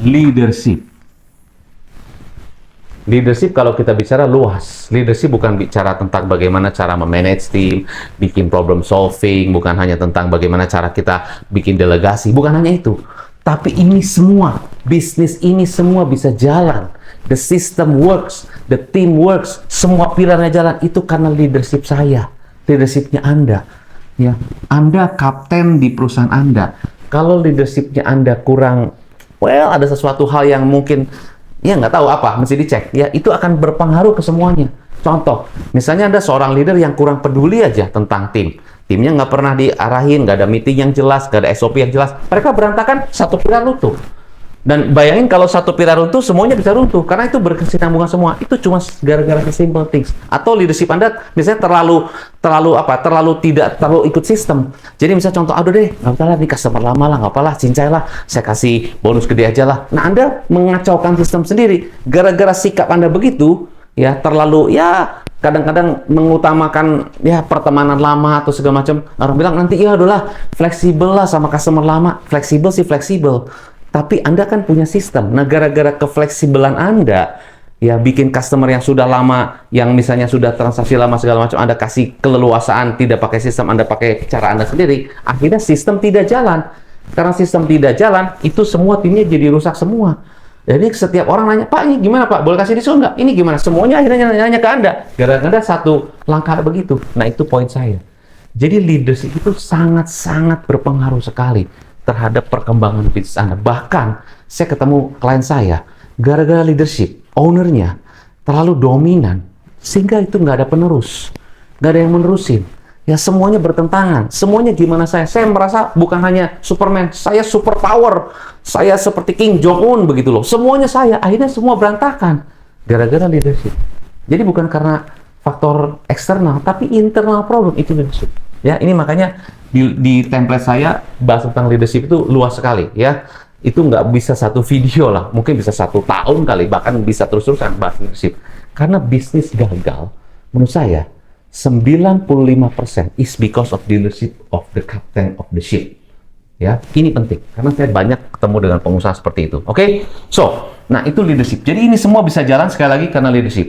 leadership. Leadership kalau kita bicara luas. Leadership bukan bicara tentang bagaimana cara memanage tim, bikin problem solving, bukan hanya tentang bagaimana cara kita bikin delegasi, bukan hanya itu. Tapi ini semua, bisnis ini semua bisa jalan. The system works, the team works, semua pilarnya jalan. Itu karena leadership saya, leadershipnya Anda. Ya, Anda kapten di perusahaan Anda. Kalau leadershipnya Anda kurang, ada sesuatu hal yang mungkin ya nggak tahu apa, mesti dicek. Ya, itu akan berpengaruh ke semuanya. Contoh, misalnya Anda seorang leader yang kurang peduli aja tentang tim. Timnya nggak pernah diarahin, nggak ada meeting yang jelas, nggak ada SOP yang jelas. Mereka berantakan, satu pilar runtuh. Dan bayangin kalau satu pilar runtuh, semuanya bisa runtuh. Karena itu berkesinambungan semua. Itu cuma gara-gara simple things. Atau leadership Anda misalnya terlalu tidak ikut sistem. Jadi misalnya contoh, aduh deh, nggak usah lah, nih customer lama lah, nggak apa-lah, cincai lah, saya kasih bonus gede aja lah. Nah, Anda mengacaukan sistem sendiri. Gara-gara sikap Anda begitu, ya terlalu, ya kadang-kadang mengutamakan ya pertemanan lama atau segala macam. Orang bilang nanti ya udahlah, fleksibel lah sama customer lama. Fleksibel sih fleksibel. Tapi Anda kan punya sistem. Nah, gara-gara kefleksibelan Anda, ya bikin customer yang sudah lama, yang misalnya sudah transaksi lama segala macam, Anda kasih keleluasaan, tidak pakai sistem, Anda pakai cara Anda sendiri, akhirnya sistem tidak jalan. Karena sistem tidak jalan, itu semua timnya jadi rusak semua. Jadi setiap orang nanya, Pak ini gimana Pak? Boleh kasih diskon nggak? Ini gimana? Semuanya akhirnya nanya ke Anda. Gara-gara satu langkah begitu. Nah, itu poin saya. Jadi leadership itu sangat-sangat berpengaruh sekali terhadap perkembangan bisnis Anda. Bahkan, saya ketemu klien saya, gara-gara leadership, ownernya terlalu dominan, sehingga itu nggak ada penerus. Nggak ada yang menerusin. Ya, semuanya bertentangan. Semuanya gimana saya? Saya merasa bukan hanya Superman, saya super power. Saya seperti King Jong-un begitu loh. Semuanya saya. Akhirnya semua berantakan. Gara-gara leadership. Jadi bukan karena faktor eksternal, tapi internal problem itu leadership. Ya, ini makanya di template saya bahas tentang leadership itu luas sekali ya. Itu nggak bisa satu video lah, mungkin bisa 1 tahun kali, bahkan bisa terus-terusan bahas leadership. Karena bisnis gagal, menurut saya 95% is because of leadership of the captain of the ship. Ya, ini penting karena saya banyak ketemu dengan pengusaha seperti itu. Oke, nah itu leadership. Jadi ini semua bisa jalan sekali lagi karena leadership.